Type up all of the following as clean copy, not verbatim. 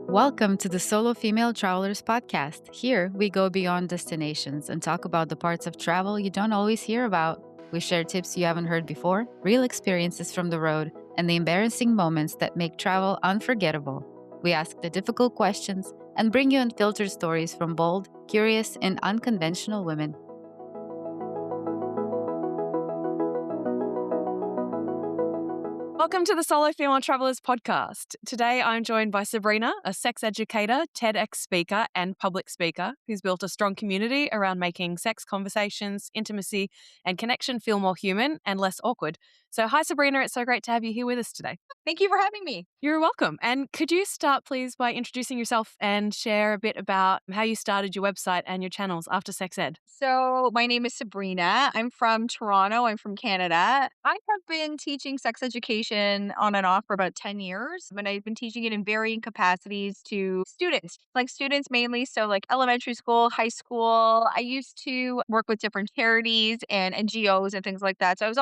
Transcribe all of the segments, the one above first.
Welcome to the Solo Female Travelers podcast. Here, we go beyond destinations and talk about the parts of travel you don't always hear about. We share tips you haven't heard before, real experiences from the road, and the embarrassing moments that make travel unforgettable. We ask the difficult questions and bring you unfiltered stories from bold, curious, and unconventional women. Welcome to the Solo Female Travelers podcast. Today I'm joined by Sabrina, a sex educator, TEDx speaker, and public speaker who's built a strong community around making sex conversations, intimacy, and connection feel more human and less awkward. So, hi Sabrina, it's so great to have you here with us today. Thank you for having me. You're welcome. And could you start, please, by introducing yourself and share a bit about how you started your website and your channels after sex ed? So, my name is Sabrina. I'm from Toronto. I'm from Canada. I have been teaching sex education on and off for about 10 years, and I've been teaching it in varying capacities to students, like students mainly. So, like elementary school, high school. I used to work with different charities and NGOs and things like that. So, I was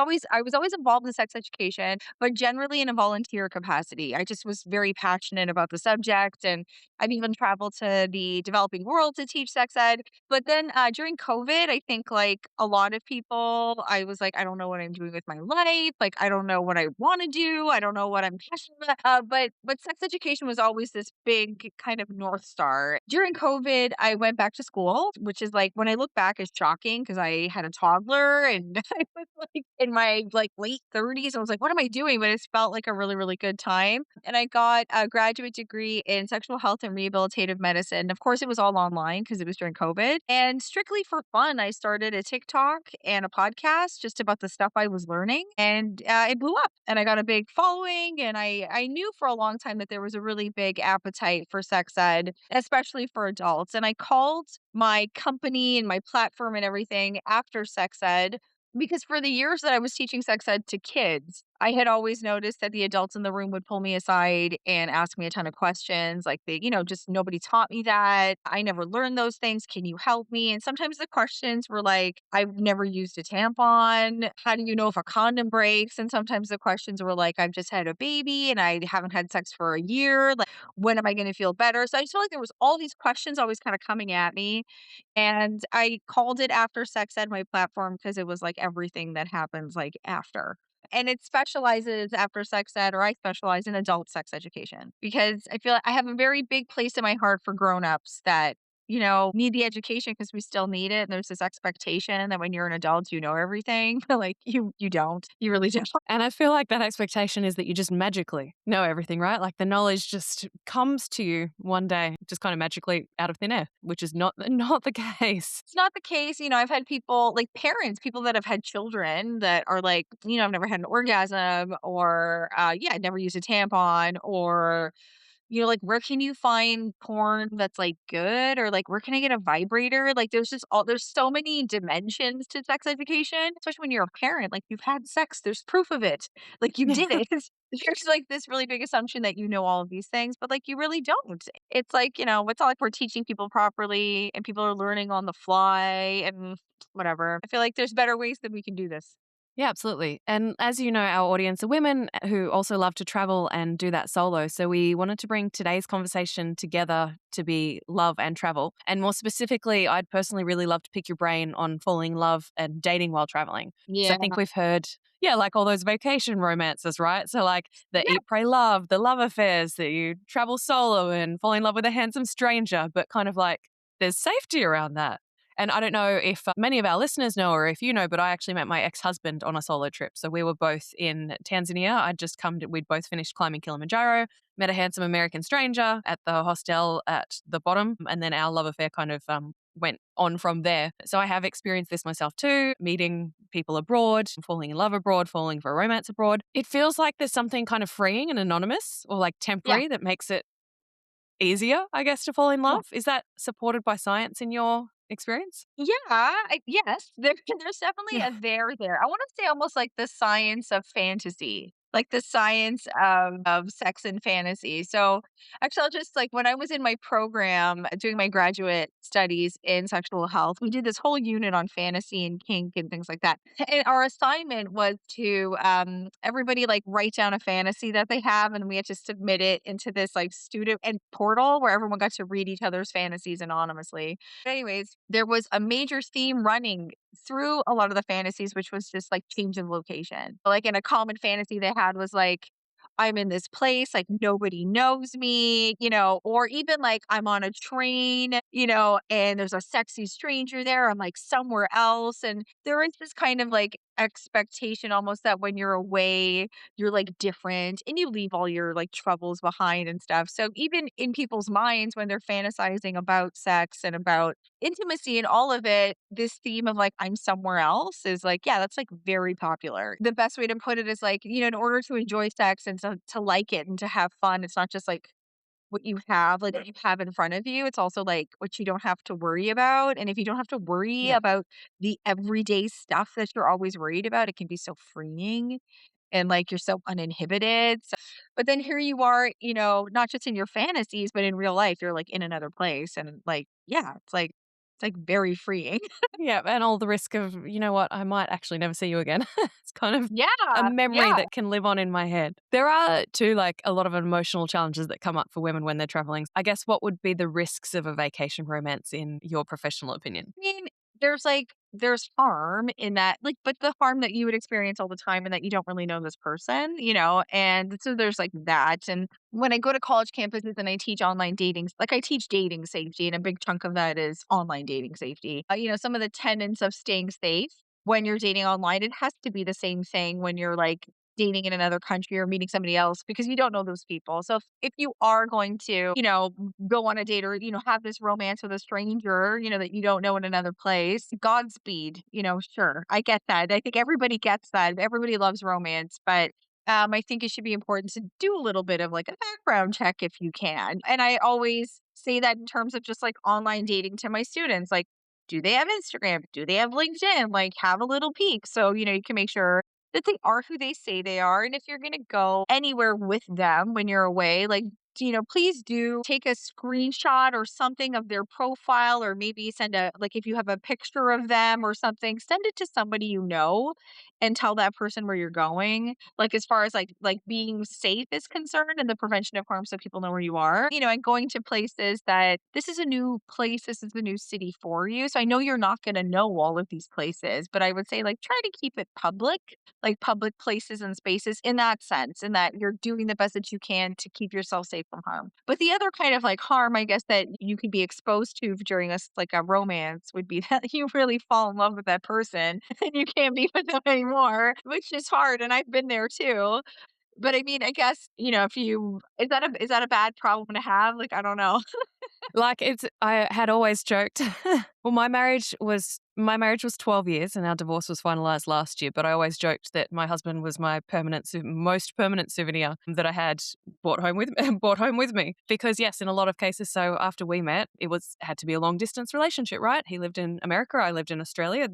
always involved in sex education, but generally in a volunteer capacity. I just was very passionate about the subject, and I've even traveled to the developing world to teach sex ed. But then during COVID, I think like a lot of people, I was like, I don't know what I'm doing with my life. Like, I don't know what I want to do. I don't know what I'm passionate about. But sex education was always this big kind of North Star. During COVID, I went back to school, which is like when I look back, is shocking because I had a toddler and I was like in my like late 30s. I was like, what am I doing? But it felt like a really, really good time. And I got a graduate degree in sexual health and rehabilitative medicine. Of course, it was all online because it was during COVID. And strictly for fun, I started a TikTok and a podcast just about the stuff I was learning. And it blew up and I got a big following. And I knew for a long time that there was a really big appetite for sex ed, especially for adults. And I called my company and my platform and everything after sex ed because for the years that I was teaching sex ed to kids, I had always noticed that the adults in the room would pull me aside and ask me a ton of questions. Like just nobody taught me that. I never learned those things. Can you help me? And sometimes the questions were like, I've never used a tampon. How do you know if a condom breaks? And sometimes the questions were like, I've just had a baby and I haven't had sex for a year. Like, when am I going to feel better? So I just felt like there was all these questions always kind of coming at me. And I called it After Sex Ed, my platform, because it was like everything that happens like after. And it specializes after sex ed, or I specialize in adult sex education because I feel like I have a very big place in my heart for grown-ups that, need the education because we still need it. And there's this expectation that when you're an adult, you know everything. But like you don't. You really don't. And I feel like that expectation is that you just magically know everything, right? Like the knowledge just comes to you one day, just kind of magically out of thin air, which is not the case. It's not the case. I've had people like parents, people that have had children that are like, I've never had an orgasm or, yeah, I'd never used a tampon or, like, where can you find porn that's like good or like, where can I get a vibrator? Like, there's so many dimensions to sex education, especially when you're a parent. Like, you've had sex, there's proof of it. Like, you did it. There's like this really big assumption that you know all of these things, but like, you really don't. It's like, it's not like we're teaching people properly and people are learning on the fly and whatever. I feel like there's better ways that we can do this. Yeah, absolutely. And as you know, our audience are women who also love to travel and do that solo. So we wanted to bring today's conversation together to be love and travel. And more specifically, I'd personally really love to pick your brain on falling in love and dating while traveling. So I Yeah. think we've heard, yeah, like all those vacation romances, right? So like the Yeah. eat, pray, love, the love affairs that you travel solo and fall in love with a handsome stranger, but kind of like there's safety around that. And I don't know if many of our listeners know or if you know, but I actually met my ex-husband on a solo trip. So we were both in Tanzania. We'd both finished climbing Kilimanjaro, met a handsome American stranger at the hostel at the bottom. And then our love affair kind of went on from there. So I have experienced this myself too, meeting people abroad, falling in love abroad, falling for romance abroad. It feels like there's something kind of freeing and anonymous or like Yeah. temporary that makes it easier, I guess, to fall in Yeah. love. Is that supported by science in your experience? Yeah, yes, there's definitely Yeah. a there there. I wanna say almost like the science of fantasy. like the science of sex and fantasy. So actually, I'll just like when I was in my program doing my graduate studies in sexual health, we did this whole unit on fantasy and kink and things like that. And our assignment was to everybody like write down a fantasy that they have, and we had to submit it into this like student and portal where everyone got to read each other's fantasies anonymously. Anyways, there was a major theme running through a lot of the fantasies, which was just like change of location. Like in a common fantasy they had was like, I'm in this place, like nobody knows me, or even like I'm on a train, and there's a sexy stranger there. I'm like somewhere else. And there is this kind of like expectation almost that when you're away, you're like different and you leave all your like troubles behind and stuff. So even in people's minds, when they're fantasizing about sex and about intimacy and all of it, this theme of like, I'm somewhere else is like, yeah, that's like very popular. The best way to put it is like, in order to enjoy sex and to like it and to have fun, it's not just like what you have, like what you have in front of you. It's also like what you don't have to worry about. And if you don't have to worry Yeah. about the everyday stuff that you're always worried about, it can be so freeing and like you're so uninhibited. But then here you are, not just in your fantasies, but in real life, you're like in another place. And like, yeah, it's like very freeing. Yeah, and all the risk of, you know what, I might actually never see you again. It's kind of a Yeah. memory Yeah. that can live on in my head. There are too, like, a lot of emotional challenges that come up for women when they're traveling. I guess what would be the risks of a vacation romance in your professional opinion? I mean, there's harm in that, like, but the harm that you would experience all the time and that you don't really know this person, and so there's like that. And when I go to college campuses and I teach online dating, like I teach dating safety, and a big chunk of that is online dating safety. Some of the tenets of staying safe when you're dating online, it has to be the same thing when you're like dating in another country or meeting somebody else because you don't know those people. So if you are going to, go on a date or, have this romance with a stranger, that you don't know in another place, Godspeed, sure. I get that. I think everybody gets that. Everybody loves romance, but I think it should be important to do a little bit of like a background check if you can. And I always say that in terms of just like online dating to my students. Like, do they have Instagram? Do they have LinkedIn? Like, have a little peek. So, you can make sure that they are who they say they are. And if you're going to go anywhere with them when you're away, like, please do take a screenshot or something of their profile, or maybe send like, if you have a picture of them or something, send it to somebody and tell that person where you're going. Like, as far as like being safe is concerned and the prevention of harm so people know where you are, and going to places that this is a new place, this is a new city for you. So I know you're not going to know all of these places, but I would say like try to keep it public, like public places and spaces in that sense, in that you're doing the best that you can to keep yourself safe from harm. But the other kind of like harm, I guess, that you can be exposed to during like a romance would be that you really fall in love with that person and you can't be with them anymore, which is hard. And I've been there too. But I mean, I guess, if you is that a bad problem to have? Like, I don't know. Like, I had always joked well, my marriage was 12 years and our divorce was finalized last year, but I always joked that my husband was my most permanent souvenir that I had brought home with brought home with me. Because yes, in a lot of cases, so after we met, had to be a long distance relationship, right? He lived in America, I lived in Australia.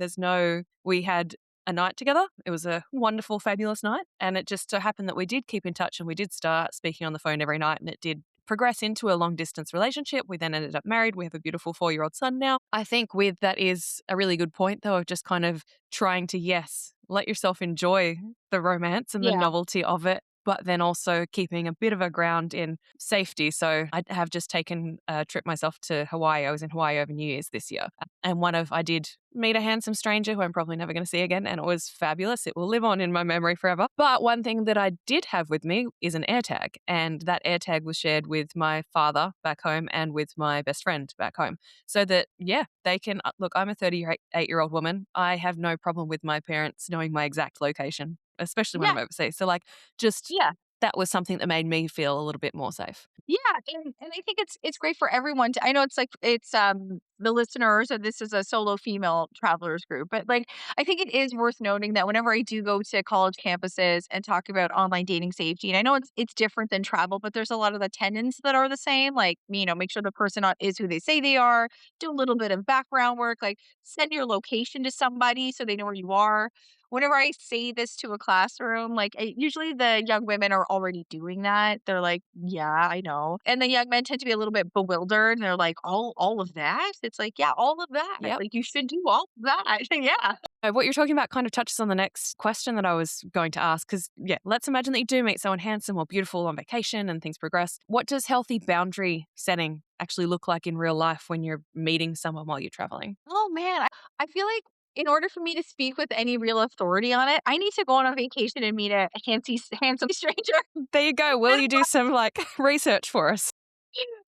We had a night together. It was a wonderful, fabulous night. And it just so happened that we did keep in touch and we did start speaking on the phone every night, and it did progress into a long distance relationship. We then ended up married. We have a beautiful 4-year-old son now. I think with that is a really good point, though, of just kind of trying to, yes, let yourself enjoy the romance and the Yeah. novelty of it, but then also keeping a bit of a ground in safety. So I have just taken a trip myself to Hawaii. I was in Hawaii over New Year's this year. And I did meet a handsome stranger who I'm probably never going to see again. And it was fabulous. It will live on in my memory forever. But one thing that I did have with me is an AirTag. And that AirTag was shared with my father back home and with my best friend back home. So that, yeah, they can look, I'm a 38-year-old woman. I have no problem with my parents knowing my exact location, especially when Yeah. I'm overseas. So, like, just Yeah. that was something that made me feel a little bit more safe. Yeah, and I think it's great for everyone to. I know it's like it's the listeners, or this is a solo female travelers group, but like I think it is worth noting that whenever I do go to college campuses and talk about online dating safety, and I know it's different than travel, but there's a lot of the tenets that are the same. Like, make sure the person is who they say they are. Do a little bit of background work, like send your location to somebody so they know where you are. whenever I say this to a classroom, like, usually the young women are already doing that. They're like, "Yeah, I know." And the young men tend to be a little bit bewildered, and they're like, all of that?" It's like, "Yeah, all of that. Yep. Like, you should do all of that." Yeah. What you're talking about kind of touches on the next question that I was going to ask. Because, yeah, let's imagine that you do meet someone handsome or beautiful on vacation and things progress. What does healthy boundary setting actually look like in real life when you're meeting someone while you're traveling? Oh, man, I feel like in order for me to speak with any real authority on it, I need to go on a vacation and meet a handsome stranger. There you go. Will you do some like research for us?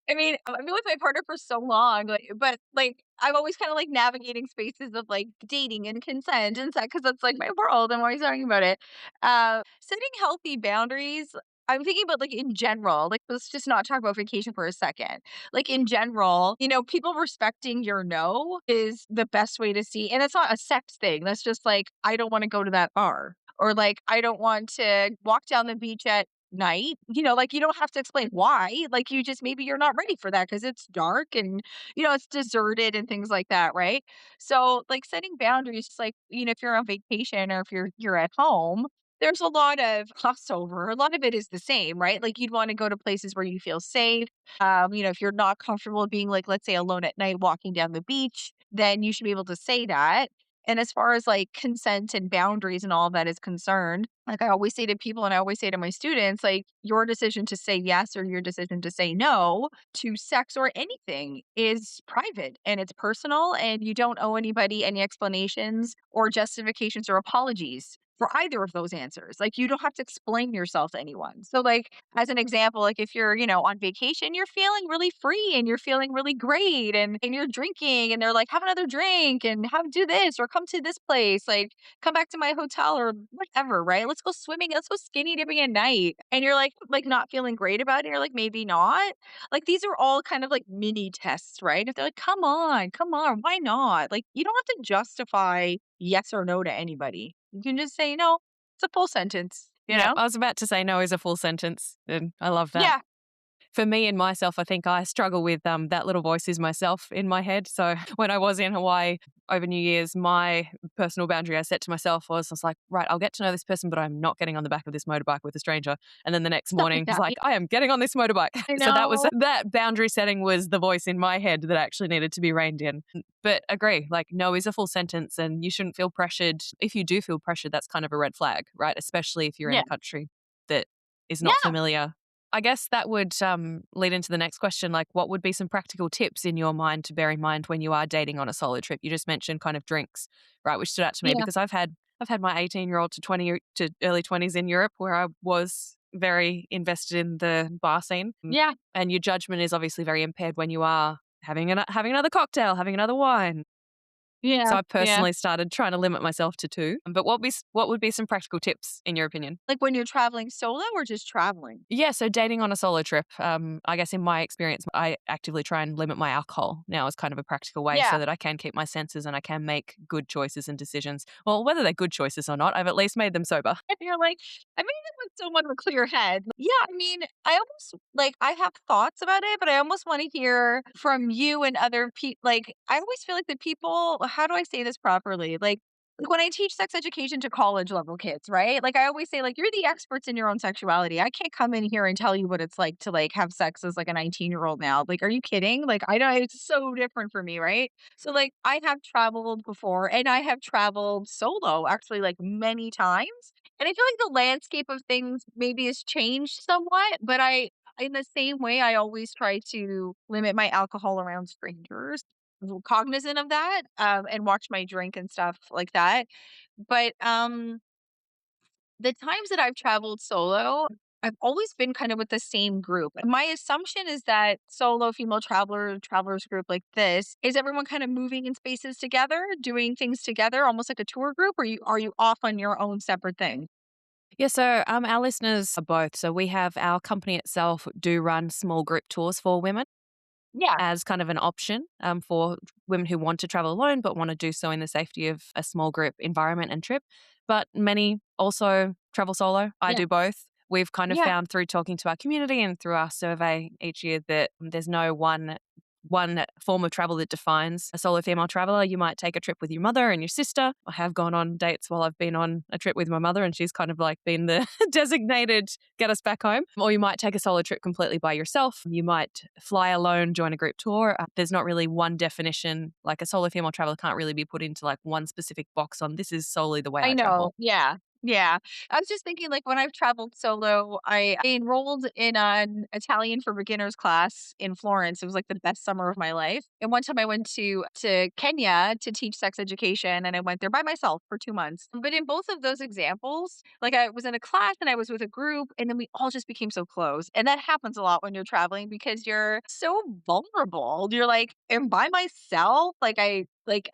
I mean, I've been with my partner for so long, but like I'm always kind of like navigating spaces of like dating and consent and sex because that's like my world. I'm always talking about it. Setting healthy boundaries. I'm thinking about like in general, like let's just not talk about vacation for a second. Like in general, people respecting your no is the best way to see. And it's not a sex thing. That's just like, I don't want to go to that bar. Or like, I don't want to walk down the beach at night, like, you don't have to explain why, like, you just maybe you're not ready for that because it's dark and, it's deserted and things like that, right? So, like, setting boundaries, like, if you're on vacation or if you're at home, there's a lot of crossover. A lot of it is the same, right? Like, you'd wanna go to places where you feel safe. If you're not comfortable being, like, let's say, alone at night walking down the beach, then you should be able to say that. And as far as, like, consent and boundaries and all of that is concerned, like I always say to people and I always say to my students, like, your decision to say yes or your decision to say no to sex or anything is private and it's personal, and you don't owe anybody any explanations or justifications or apologies for either of those answers. Like, you don't have to explain yourself to anyone. So, like, as an example, like if you're, on vacation, you're feeling really free and you're feeling really great and you're drinking and they're like, have another drink and do this or come to this place. Like, come back to my hotel or whatever, right? Let's go swimming. Let's go skinny dipping at night. And you're like not feeling great about it. You're like, maybe not. Like, these are all kind of like mini tests, right? If they're like, come on, why not? Like, you don't have to justify yes or no to anybody. You can just say no. It's a full sentence, you Yeah, know? I was about to say no is a full sentence, and I love that. Yeah. For me and myself, I think I struggle with that little voice is myself in my head. So when I was in Hawaii over New Year's, my personal boundary I set to myself was like, right, I'll get to know this person, but I'm not getting on the back of this motorbike with a stranger. And then the next morning, I was Yeah. like, I am getting on this motorbike. I So know. that boundary setting was the voice in my head that actually needed to be reined in. But agree, like no is a full sentence, and you shouldn't feel pressured. If you do feel pressured, that's kind of a red flag, right? Especially if you're in Yeah. a country that is not Yeah. familiar. I guess that would lead into the next question. Like, what would be some practical tips in your mind to bear in mind when you are dating on a solo trip? You just mentioned kind of drinks, right? Which stood out to me Yeah. because I've had my 18-year-old to 20 to early 20s in Europe where I was very invested in the bar scene. Yeah. And your judgment is obviously very impaired when you are having another cocktail, having another wine. So Yeah. I Yeah. personally started trying to limit myself to two. But what would be some practical tips in your opinion? Like when you're traveling solo or just traveling? Yeah, so dating on a solo trip, I guess in my experience, I actively try and limit my alcohol now as kind of a practical way so Yeah. that I can keep my senses and I can make good choices and decisions. Well, whether they're good choices or not, I've at least made them sober. And you're like, I made it with someone with a clear head. Yeah, I mean, I almost like I have thoughts about it, but I almost want to hear from you and other people. Like, I always feel like the people, how do I say this properly? Like when I teach sex education to college level kids, right? Like I always say, like, you're the experts in your own sexuality. I can't come in here and tell you what it's like to like have sex as like a 19-year-old now. Like, are you kidding? Like, I know it's so different for me, right? So like I have traveled before and I have traveled solo actually like many times. And I feel like the landscape of things maybe has changed somewhat, but in the same way, I always try to limit my alcohol around strangers, cognizant of that, and watch my drink and stuff like that. But the times that I've traveled solo, I've always been kind of with the same group. My assumption is that solo female travelers group like this is everyone kind of moving in spaces together, doing things together, almost like a tour group, or are you off on your own separate thing? Yeah, so our listeners are both. So we have our company itself do run small group tours for women Yeah, as kind of an option for women who want to travel alone but want to do so in the safety of a small group environment and trip. But many also travel solo. I yeah, do both. We've kind of yeah, found through talking to our community and through our survey each year that there's no one one form of travel that defines a solo female traveler. You might take a trip with your mother and your sister. I have gone on dates while I've been on a trip with my mother, and she's kind of like been the designated get us back home. Or you might take a solo trip completely by yourself. You might fly alone, join a group tour. There's not really one definition. Like a solo female traveler can't really be put into like one specific box on this is solely the way I I travel. know. Yeah. Yeah. I was just thinking, like, when I've traveled solo, I enrolled in an Italian for beginners class in Florence. It was like the best summer of my life. And one time I went to Kenya to teach sex education, and I went there by myself for 2 months. But in both of those examples, like I was in a class and I was with a group, and then we all just became so close. And that happens a lot when you're traveling because you're so vulnerable. You're like, am by myself?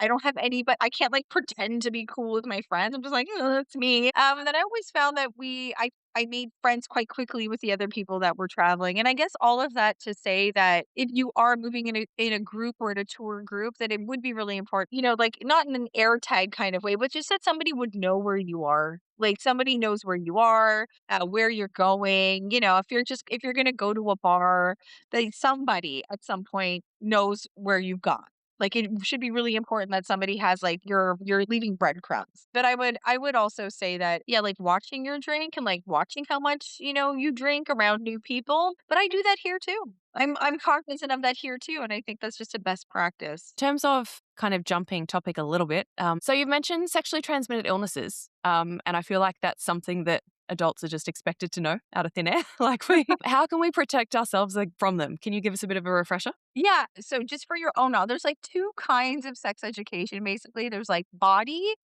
I don't have any, but I can't like pretend to be cool with my friends. I'm just like, oh, that's me. And then I always found that I made friends quite quickly with the other people that were traveling. And I guess all of that to say that if you are moving in a group or in a tour group, that it would be really important, like not in an air tag kind of way, but just that somebody would know where you are. Like somebody knows where you are, where you're going. If you're gonna go to a bar, that somebody at some point knows where you've gone. Like, it should be really important that somebody has, like, you're leaving breadcrumbs. But I would also say that, yeah, like, watching your drink and, like, watching how much, you drink around new people, but I do that here too. I'm cognizant of that here too, and I think that's just a best practice. In terms of kind of jumping topic a little bit, so you've mentioned sexually transmitted illnesses, and I feel like that's something that adults are just expected to know out of thin air. How can we protect ourselves like from them? Can you give us a bit of a refresher? Yeah, so just for your own knowledge, there's, like, 2 kinds of sex education, basically. There's, like, body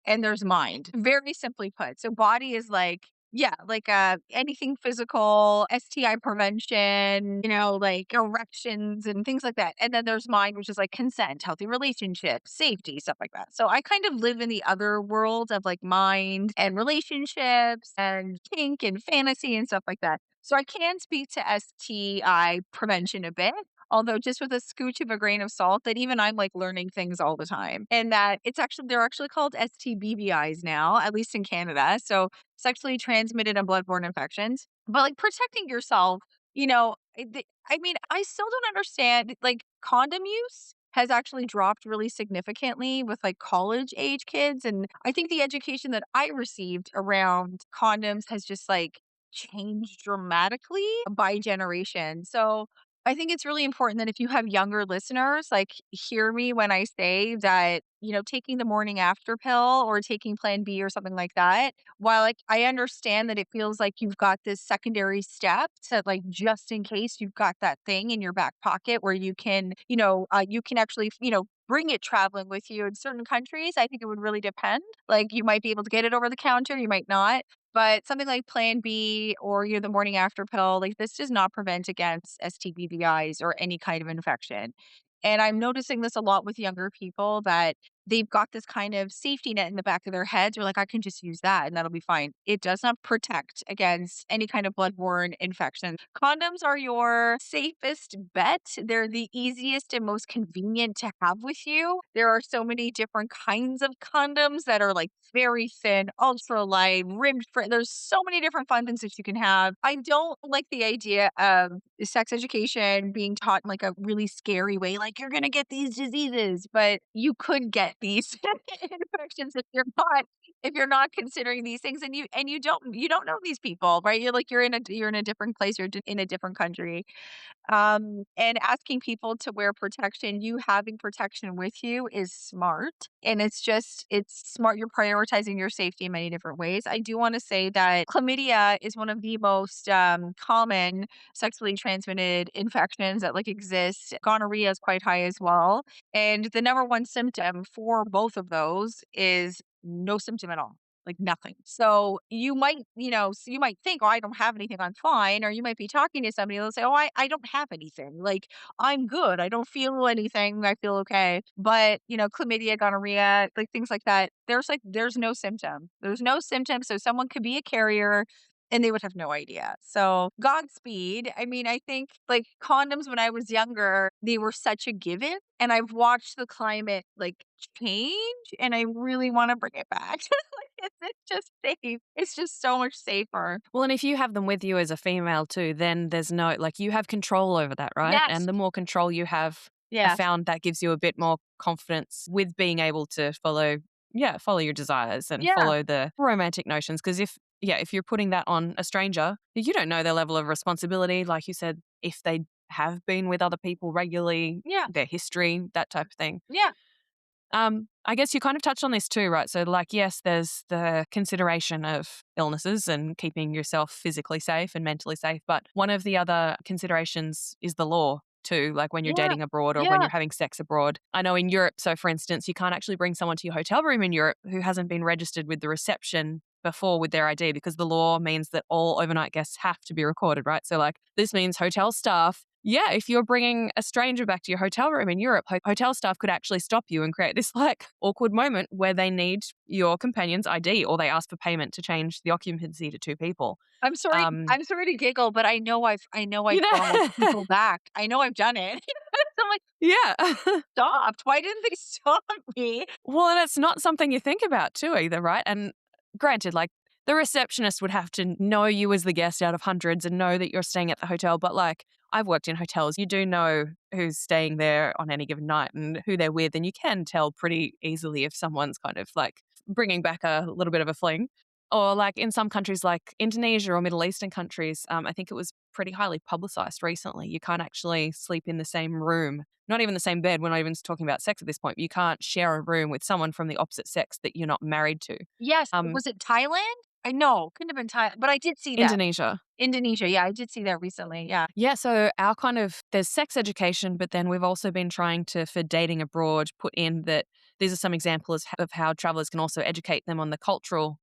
and there's mind. Very simply put. So body is like, yeah, like anything physical, STI prevention, like erections and things like that. And then there's mind, which is like consent, healthy relationships, safety, stuff like that. So I kind of live in the other world of like mind and relationships and kink and fantasy and stuff like that. So I can speak to STI prevention a bit. Although just with a scooch of a grain of salt, that even I'm like learning things all the time. And that they're actually called STBBIs now, at least in Canada. So sexually transmitted and bloodborne infections. But like protecting yourself, I mean, I still don't understand like condom use has actually dropped really significantly with like college age kids. And I think the education that I received around condoms has just like changed dramatically by generation. So I think it's really important that if you have younger listeners, like hear me when I say that, taking the morning after pill or taking plan B or something like that, while like I understand that it feels like you've got this secondary step to like just in case you've got that thing in your back pocket where you can actually, bring it traveling with you in certain countries. I think it would really depend. Like you might be able to get it over the counter, you might not. But something like Plan B or the morning after pill, like this does not prevent against STBVIs or any kind of infection. And I'm noticing this a lot with younger people that they've got this kind of safety net in the back of their heads. They're like, I can just use that and that'll be fine. It does not protect against any kind of bloodborne infection. Condoms are your safest bet. They're the easiest and most convenient to have with you. There are so many different kinds of condoms that are like very thin, ultra light, rimmed for. There's so many different fun things that you can have. I don't like the idea of sex education being taught in like a really scary way, like you're gonna get these diseases, but you could get these infections if you're not considering these things, and you don't know these people, right? You're in a different place, in a different country. And asking people to wear protection, you having protection with you is smart. And it's smart. You're prioritizing your safety in many different ways. I do want to say that chlamydia is one of the most common sexually transmitted infections that like exist. Gonorrhea is quite high as well. And the number one symptom for both of those is no symptom at all. Like nothing. So you might think, oh, I don't have anything, I'm fine. Or you might be talking to somebody, they'll say, oh, I don't have anything. Like I'm good. I don't feel anything. I feel okay. But, chlamydia, gonorrhea, like things like that, there's no symptom. There's no symptom. So someone could be a carrier and they would have no idea. So, Godspeed. I mean, I think like condoms when I was younger, they were such a given. And I've watched the climate like change and I really want to bring it back. Like, it's just safe. It's just so much safer. Well, and if you have them with you as a female too, then there's no, like, you have control over that, right? Yes. And the more control you have, I Yes. found that gives you a bit more confidence with being able to follow, yeah, follow your desires and Yeah. follow the romantic notions. Because if you're putting that on a stranger, you don't know their level of responsibility. Like you said, if they have been with other people regularly, Yeah. their history, that type of thing. Yeah. I guess you kind of touched on this too, right? So, like, yes, there's the consideration of illnesses and keeping yourself physically safe and mentally safe. But one of the other considerations is the law too, like when you're Yeah. dating abroad or when Yeah. you're having sex abroad. I know in Europe, so for instance, you can't actually bring someone to your hotel room in Europe who hasn't been registered with the reception before with their ID because the law means that all overnight guests have to be recorded, right? So, like, this means hotel staff, yeah, if you're bringing a stranger back to your hotel room in Europe, hotel staff could actually stop you and create this like awkward moment where they need your companion's ID or they ask for payment to change the occupancy to two people. I'm sorry. Um, I'm sorry to giggle, but I know I've you brought know, people back. I know I've done it. I'm like, yeah. stopped. Why didn't they stop me? Well, and it's not something you think about too either, right? And granted, like the receptionist would have to know you as the guest out of hundreds and know that you're staying at the hotel. But like I've worked in hotels, you do know who's staying there on any given night and who they're with. And you can tell pretty easily if someone's kind of like bringing back a little bit of a fling. Or like in some countries like Indonesia or Middle Eastern countries, I think it was pretty highly publicized recently. You can't actually sleep in the same room, not even the same bed. We're not even talking about sex at this point. You can't share a room with someone from the opposite sex that you're not married to. Yes. Um, Was it Thailand? I know. Couldn't have been Thailand, but I did see that. Indonesia. Indonesia. Yeah, I did see that recently. Yeah. Yeah, so our kind of there's sex education, but then we've also been trying to for dating abroad put in that these are some examples of how travelers can also educate them on the cultural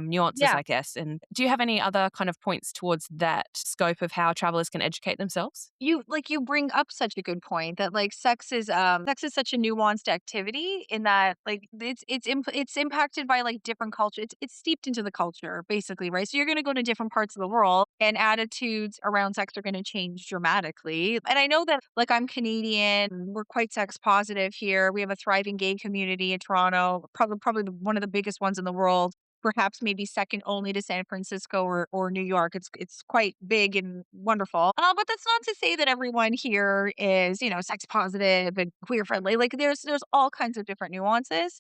nuances, Yeah. I guess. And do you have any other kind of points towards that scope of how travelers can educate themselves? You bring up such a good point that like sex is such a nuanced activity in that like it's impacted by like different culture. It's steeped into the culture basically, right? So you're going to go to different parts of the world and attitudes around sex are going to change dramatically. And I know that like I'm Canadian, we're quite sex positive here. We have a thriving gay community in Toronto, probably one of the biggest ones in the world, perhaps maybe second only to San Francisco or New York. It's quite big and wonderful. But that's not to say that everyone here is, sex positive and queer friendly. Like there's all kinds of different nuances.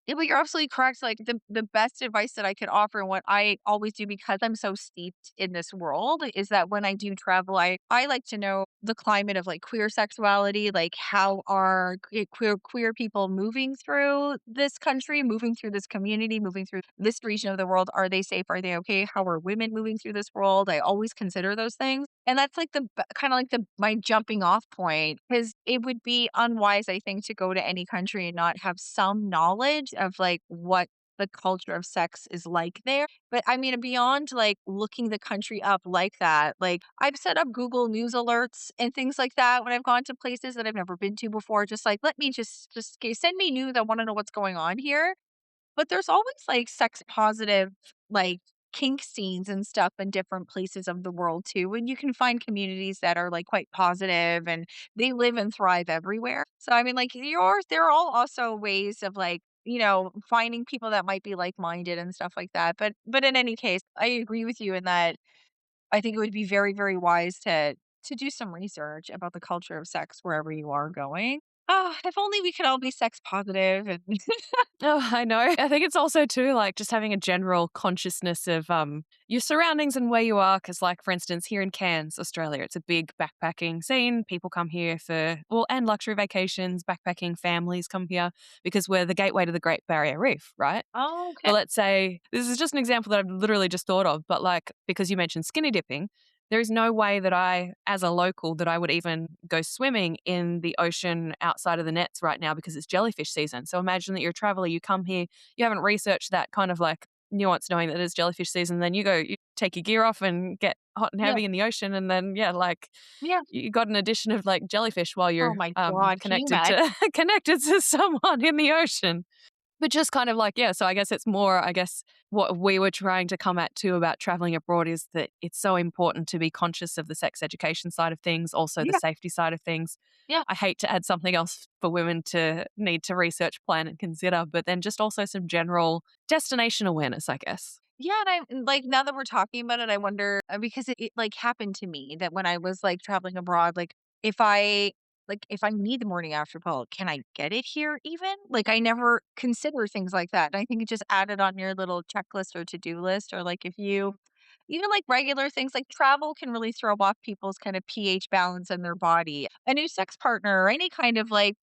Yeah, but you're absolutely correct. Like the best advice that I could offer and what I always do because I'm so steeped in this world is that when I do travel, I like to know the climate of like queer sexuality, like how are queer people moving through this country, moving through this community, moving through this region of the world. Are they safe? Are they okay? How are women moving through this world? I always consider those things. And that's like the kind of like the my jumping off point because it would be unwise, I think, to go to any country and not have some knowledge of like what the culture of sex is like there. But I mean, beyond like looking the country up like that, like I've set up Google News alerts and things like that when I've gone to places that I've never been to before. Just like let me just okay, send me news. I want to know what's going on here. But there's always, like, sex positive, like, kink scenes and stuff in different places of the world too, and you can find communities that are, like, quite positive, and they live and thrive everywhere. So, I mean, like, there are all also ways of, like, finding people that might be like-minded and stuff like that, but in any case, I agree with you in that I think it would be very, very wise to do some research about the culture of sex wherever you are going. Oh, if only we could all be sex positive and Oh, I know. I think it's also too like just having a general consciousness of your surroundings and where you are. Because, like for instance, here in Cairns, Australia, it's a big backpacking scene. People come here for and luxury vacations. Backpacking families come here because we're the gateway to the Great Barrier Reef, right? Oh, okay. But let's say this is just an example that I've literally just thought of. But like because you mentioned skinny dipping, there is no way that I, as a local, that I would even go swimming in the ocean outside of the nets right now because it's jellyfish season. So imagine that you're a traveler, you come here, you haven't researched that kind of like nuance knowing that it's jellyfish season, then you take your gear off and get hot and Yeah, heavy in the ocean and then yeah, like yeah. you got an addition of like jellyfish while Oh you're my god, can you imagine? connected to someone in the ocean. But just kind of like, yeah, so I guess it's more, I guess, what we were trying to come at too about traveling abroad is that it's so important to be conscious of the sex education side of things, also the Yeah. safety side of things. Yeah. I hate to add something else for women to need to research, plan, and consider, but then just also some general destination awareness, I guess. Yeah, and like, now that we're talking about it, I wonder, because it, like, happened to me that when I was, like, traveling abroad, if I if I need the morning after pill, can I get it here even? Like, I never consider things like that, and I think it just added on your little checklist or to-do list, or, like, if you even, like, regular things like travel can really throw off people's kind of pH balance in their body. A new sex partner or any kind of, like,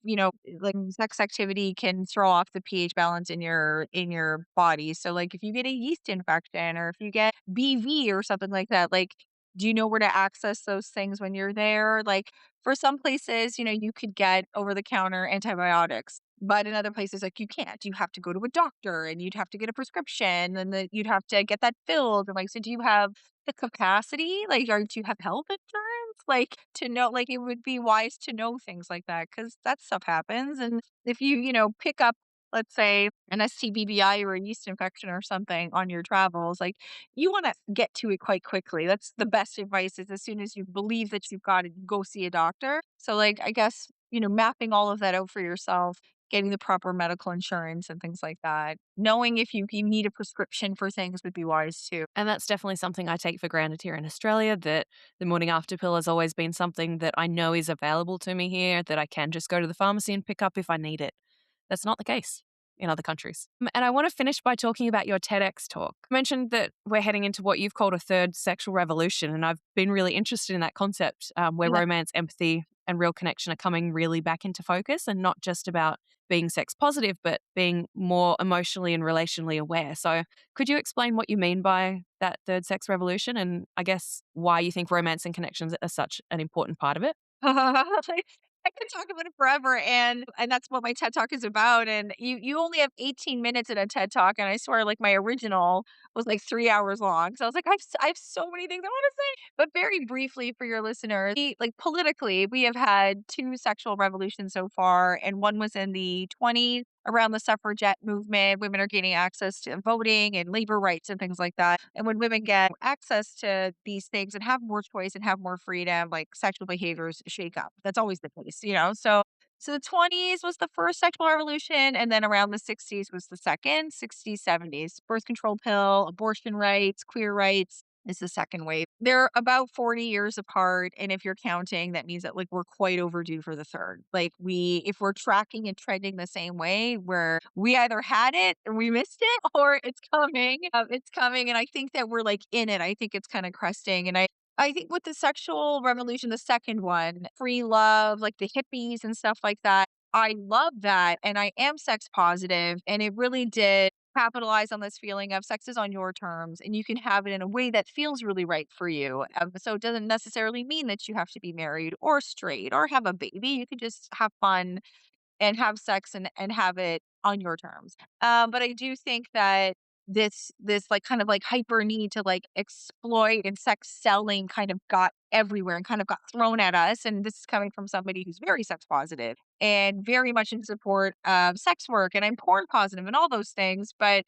like, sex activity can throw off the pH balance in your body. So, like, if you get a yeast infection or if you get BV or something like that, like, do you know where to access those things when you're there? Like, for some places, you could get over the counter antibiotics. But in other places, like, you can't. You have to go to a doctor and you'd have to get a prescription and then you'd have to get that filled. And, like, so do you have the capacity? Like, or do you have health insurance? Like, to know, like, it would be wise to know things like that because that stuff happens. And if pick up, let's say, an STBBI or a yeast infection or something on your travels, like, you want to get to it quite quickly. That's the best advice is as soon as you believe that you've got it, go see a doctor. So, like, I guess, mapping all of that out for yourself, getting the proper medical insurance and things like that. Knowing if you need a prescription for things would be wise too. And that's definitely something I take for granted here in Australia, that the morning after pill has always been something that I know is available to me here, that I can just go to the pharmacy and pick up if I need it. That's not the case in other countries. And I want to finish by talking about your TEDx talk. You mentioned that we're heading into what you've called a third sexual revolution, and I've been really interested in that concept, where Yeah. romance, empathy, and real connection are coming really back into focus, and not just about being sex positive, but being more emotionally and relationally aware. So, could you explain what you mean by that third sex revolution, and I guess why you think romance and connections are such an important part of it? Like, I could talk about it forever, and that's what my TED Talk is about, and you only have 18 minutes in a TED Talk, and I swear, like, my original was, like, 3 hours long, so I was like, I have so many things I wanna say, but very briefly for your listeners, politically, we have had 2 sexual revolutions so far, and one was in the '20s around the suffragette movement. Women are gaining access to voting and labor rights and things like that. And when women get access to these things and have more choice and have more freedom, like, sexual behaviors shake up. That's always the case. So the '20s was the first sexual revolution, and then around the '60s was the second. '60s, '70s, birth control pill, abortion rights, queer rights is the second wave. They're about 40 years apart, and if you're counting, that means that, like, we're quite overdue for the third. Like, if we're tracking and trending the same way, where we either had it and we missed it, or it's coming. It's coming, and I think that we're, like, in it. I think it's kind of cresting, and I think with the sexual revolution, the second one, free love, like the hippies and stuff like that, I love that, and I am sex positive, and it really did capitalize on this feeling of sex is on your terms, and you can have it in a way that feels really right for you. So it doesn't necessarily mean that you have to be married or straight or have a baby. You can just have fun and have sex and have it on your terms. But I do think that this, like, kind of, like, hyper need to, like, exploit and sex selling kind of got everywhere and kind of got thrown at us. And this is coming from somebody who's very sex positive and very much in support of sex work, and I'm porn positive and all those things. But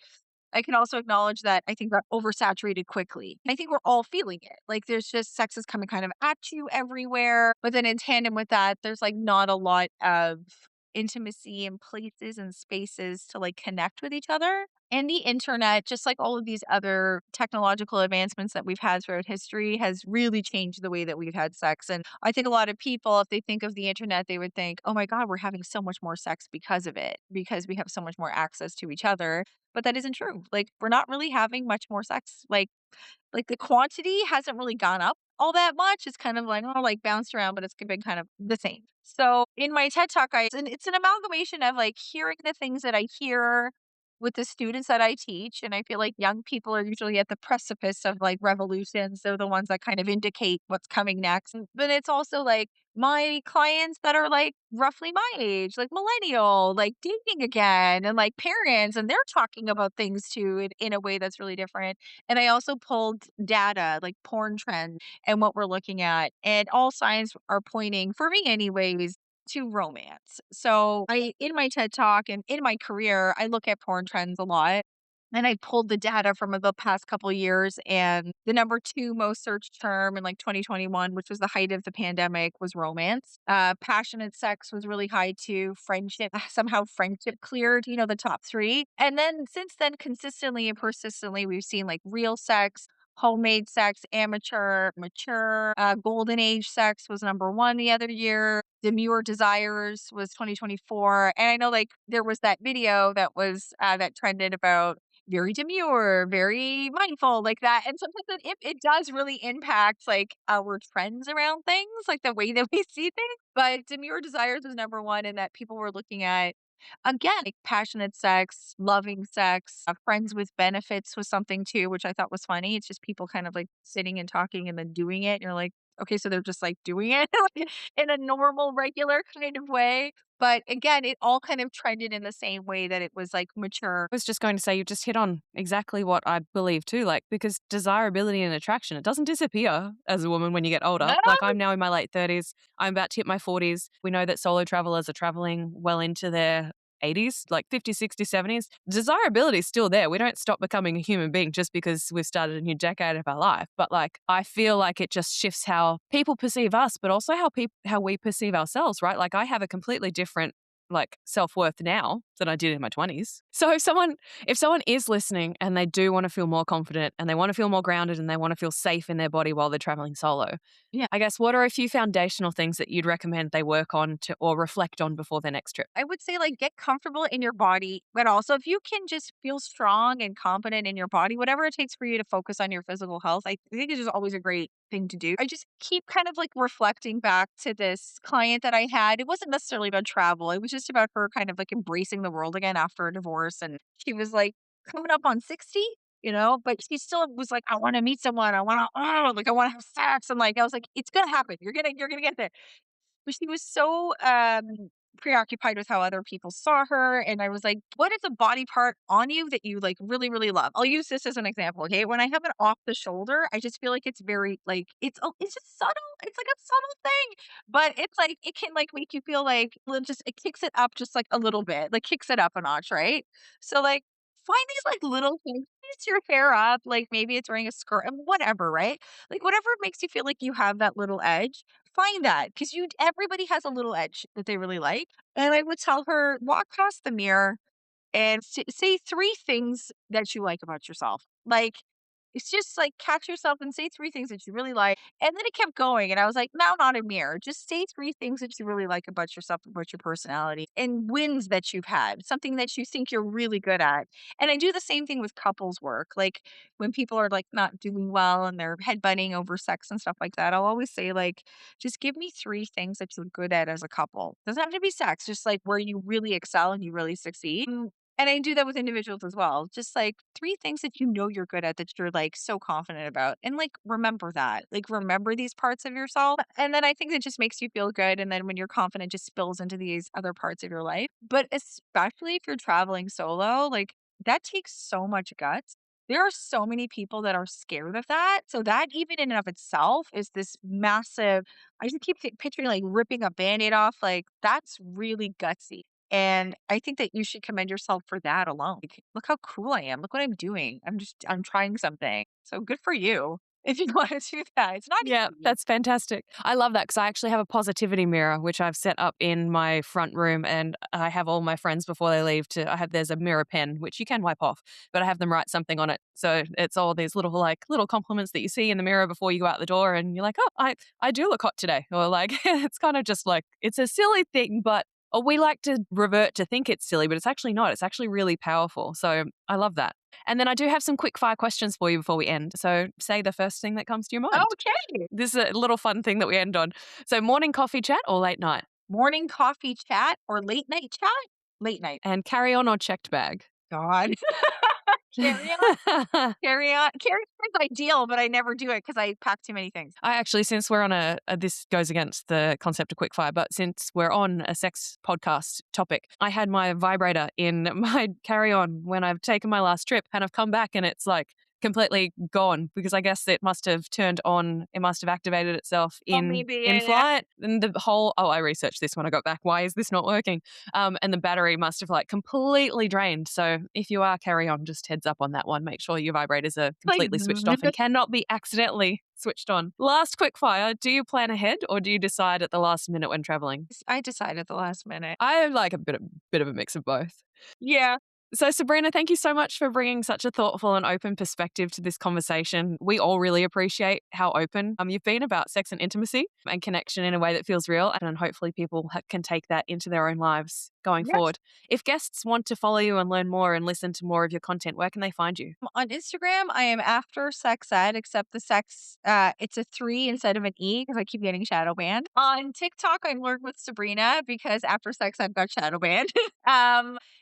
I can also acknowledge that I think that oversaturated quickly. I think we're all feeling it. Like, there's just sex is coming kind of at you everywhere. But then in tandem with that, there's, like, not a lot of intimacy and places and spaces to, like, connect with each other. And the internet, just like all of these other technological advancements that we've had throughout history, has really changed the way that we've had sex. And I think a lot of people, if they think of the internet, they would think, oh my God, we're having so much more sex because of it, because we have so much more access to each other. But that isn't true. Like, we're not really having much more sex. Like, the quantity hasn't really gone up all that much. It's kind of like, oh, like, bounced around, but it's been kind of the same. So in my TED Talk, it's an amalgamation of, like, hearing the things that I hear with the students that I teach. And I feel like young people are usually at the precipice of, like, revolutions. They're the ones that kind of indicate what's coming next. But it's also like my clients that are, like, roughly my age, like millennial, like, dating again, and, like, parents, and they're talking about things too in a way that's really different. And I also pulled data, like porn trends and what we're looking at. And all signs are pointing, for me anyways, to romance. So in my TED talk and in my career, I look at porn trends a lot. And I pulled the data from the past couple years, and the number two most searched term in like 2021, which was the height of the pandemic, was romance. Passionate sex was really high too. Friendship, somehow friendship cleared, the top three. And then since then, consistently and persistently, we've seen like real sex, homemade sex, amateur, mature, golden age sex was number one the other year. Demure desires was 2024. And I know like there was that video that was that trended about very demure, very mindful, like that. And sometimes it does really impact like our trends around things, like the way that we see things. But demure desires was number one, and that people were looking at again, like passionate sex, loving sex, friends with benefits was something too, which I thought was funny. It's just people kind of like sitting and talking and then doing it. And you're like, okay, so they're just like doing it like, in a normal, regular kind of way. But again, it all kind of trended in the same way that it was like mature. I was just going to say, you've just hit on exactly what I believe too. Like, because desirability and attraction, it doesn't disappear as a woman when you get older. No, Like, I'm now in my late 30s. I'm about to hit my 40s. We know that solo travelers are traveling well into their 80s, like 50s, 60s, 70s. Desirability is still there. We don't stop becoming a human being just because we've started a new decade of our life. But like, I feel like it just shifts how people perceive us, but also how we perceive ourselves, right? Like, I have a completely different like self-worth now than I did in my 20s. So if someone is listening and they do want to feel more confident and they want to feel more grounded and they want to feel safe in their body while they're traveling solo, yeah. I guess what are a few foundational things that you'd recommend they work on to or reflect on before their next trip? I would say like get comfortable in your body, but also if you can just feel strong and confident in your body, whatever it takes for you to focus on your physical health, I think it's just always a great thing to do. I just keep kind of like reflecting back to this client that I had. It wasn't necessarily about travel. It was just about her kind of like embracing the world again after a divorce. And she was like coming up on 60, but she still was like, I want to meet someone. I want to have sex. And like, I was like, it's going to happen. You're going to get there. But she was so, preoccupied with how other people saw her, and I was like, "What is a body part on you that you, like, really, really love?" I'll use this as an example, okay? When I have it off the shoulder, I just feel like it's very, like it's just subtle. It's like a subtle thing, but it's like it can, like, make you feel like well, it kicks it up just, like, a little bit, like, kicks it up a notch, right? So, like, find these, like, little things, piece your hair up, like, maybe it's wearing a skirt, whatever, right? Like, whatever makes you feel like you have that little edge, find that because you everybody has a little edge that they really like. And I would tell her, walk past the mirror and say three things that you like about yourself. Like, it's just like catch yourself and say three things that you really like. And then it kept going. And I was like, now, not a mirror. Just say three things that you really like about yourself, about your personality, and wins that you've had, something that you think you're really good at. And I do the same thing with couples work. Like, when people are like not doing well and they're headbutting over sex and stuff like that, I'll always say, like, just give me three things that you're good at as a couple. Doesn't have to be sex, just like where you really excel and you really succeed. And I do that with individuals as well. Just like three things that you know you're good at that you're like so confident about. And like remember that. Like remember these parts of yourself. And then I think it just makes you feel good. And then when you're confident, just spills into these other parts of your life. But especially if you're traveling solo, like that takes so much guts. There are so many people that are scared of that. So that even in and of itself is this massive. I just keep picturing like ripping a band-aid off. Like that's really gutsy. And I think that you should commend yourself for that alone. Like, look how cool I am. Look what I'm doing. I'm trying something. So good for you if you want to do that. It's not Yeah, easy. that's fantastic. I love that because I actually have a positivity mirror, which I've set up in my front room. And I have all my friends before they leave there's a mirror pen, which you can wipe off, but I have them write something on it. So it's all these little compliments that you see in the mirror before you go out the door. And you're like, oh, I do look hot today. Or like, it's kind of just like, it's a silly thing, but or we like to revert to think it's silly, but it's actually not. It's actually really powerful. So I love that. And then I do have some quick fire questions for you before we end. So say the first thing that comes to your mind. Okay. This is a little fun thing that we end on. So morning coffee chat or late night? Morning coffee chat or late night chat? Late night. And carry on or checked bag? God. Carry on. Carry on. Carry on is ideal, but I never do it because I pack too many things. I actually, since we're on this goes against the concept of quickfire, but since we're on a sex podcast topic, I had my vibrator in my carry-on when I've taken my last trip and I've come back and it's like completely gone because I guess it must have turned on, it must have activated itself Oh, in maybe, in yeah. flight. And the whole, I researched this when I got back. Why is this not working? And the battery must have like completely drained. So if you are carry on, just heads up on that one. Make sure your vibrators are Like, completely switched off and cannot be accidentally switched on. Last quick fire. Do you plan ahead or do you decide at the last minute when traveling? I decided at the last minute. I like a bit of a mix of both. Yeah. So, Sabrina, thank you so much for bringing such a thoughtful and open perspective to this conversation. We all really appreciate how open you've been about sex and intimacy and connection in a way that feels real. And hopefully, people can take that into their own lives going Yes. forward. If guests want to follow you and learn more and listen to more of your content, where can they find you? On Instagram, I am after sex ed, except the sex, it's a 3 instead of an E because I keep getting shadow banned. On TikTok, I learned with Sabrina because after sex, I've got shadow banned.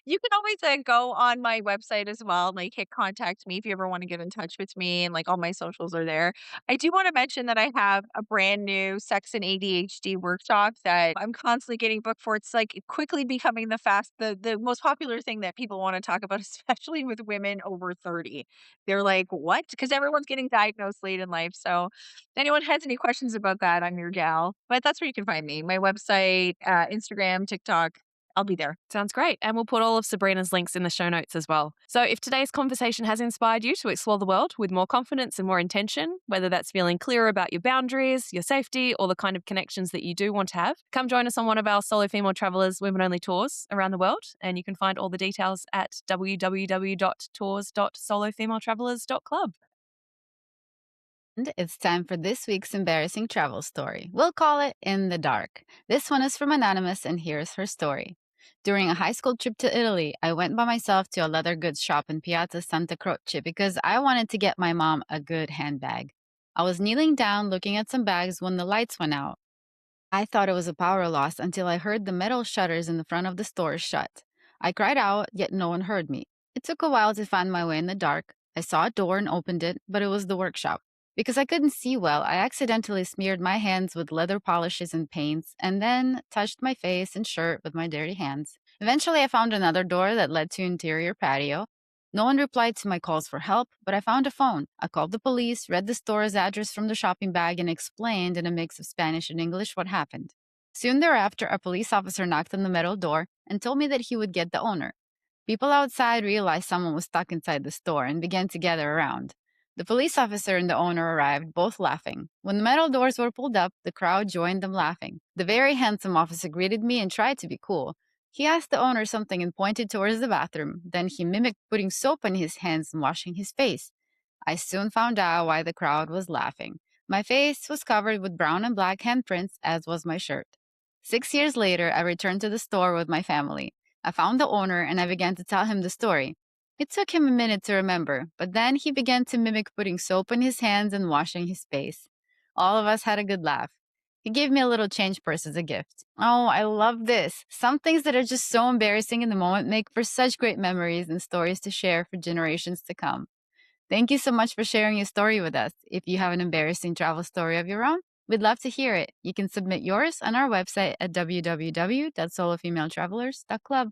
You can always go on my website as well, like hit contact me if you ever want to get in touch with me, and like all my socials are there. I do want to mention that I have a brand new sex and ADHD workshop that I'm constantly getting booked for. It's like quickly becoming the most popular thing that people want to talk about, especially with women over 30. They're like, "What?" Because everyone's getting diagnosed late in life. So, if anyone has any questions about that, I'm your gal. But that's where you can find me. My website, Instagram, TikTok. I'll be there. Sounds great. And we'll put all of Sabrina's links in the show notes as well. So if today's conversation has inspired you to explore the world with more confidence and more intention, whether that's feeling clearer about your boundaries, your safety, or the kind of connections that you do want to have, come join us on one of our solo female travelers women only tours around the world. And you can find all the details at www.tours.solofemaletravelers.club. And it's time for this week's embarrassing travel story. We'll call it In the Dark. This one is from Anonymous, and here's her story. During a high school trip to Italy, I went by myself to a leather goods shop in Piazza Santa Croce because I wanted to get my mom a good handbag. I was kneeling down looking at some bags when the lights went out. I thought it was a power loss until I heard the metal shutters in the front of the store shut. I cried out, yet no one heard me. It took a while to find my way in the dark. I saw a door and opened it, but it was the workshop. Because I couldn't see well, I accidentally smeared my hands with leather polishes and paints, and then touched my face and shirt with my dirty hands. Eventually, I found another door that led to interior patio. No one replied to my calls for help, but I found a phone. I called the police, read the store's address from the shopping bag, and explained in a mix of Spanish and English what happened. Soon thereafter, a police officer knocked on the metal door and told me that he would get the owner. People outside realized someone was stuck inside the store and began to gather around. The police officer and the owner arrived, both laughing. When the metal doors were pulled up, the crowd joined them laughing. The very handsome officer greeted me and tried to be cool. He asked the owner something and pointed towards the bathroom. Then he mimicked putting soap on his hands and washing his face. I soon found out why the crowd was laughing. My face was covered with brown and black handprints, as was my shirt. 6 years later, I returned to the store with my family. I found the owner and I began to tell him the story. It took him a minute to remember, but then he began to mimic putting soap on his hands and washing his face. All of us had a good laugh. He gave me a little change purse as a gift. Oh, I love this. Some things that are just so embarrassing in the moment make for such great memories and stories to share for generations to come. Thank you so much for sharing your story with us. If you have an embarrassing travel story of your own, we'd love to hear it. You can submit yours on our website at www.solofemaletravelers.club.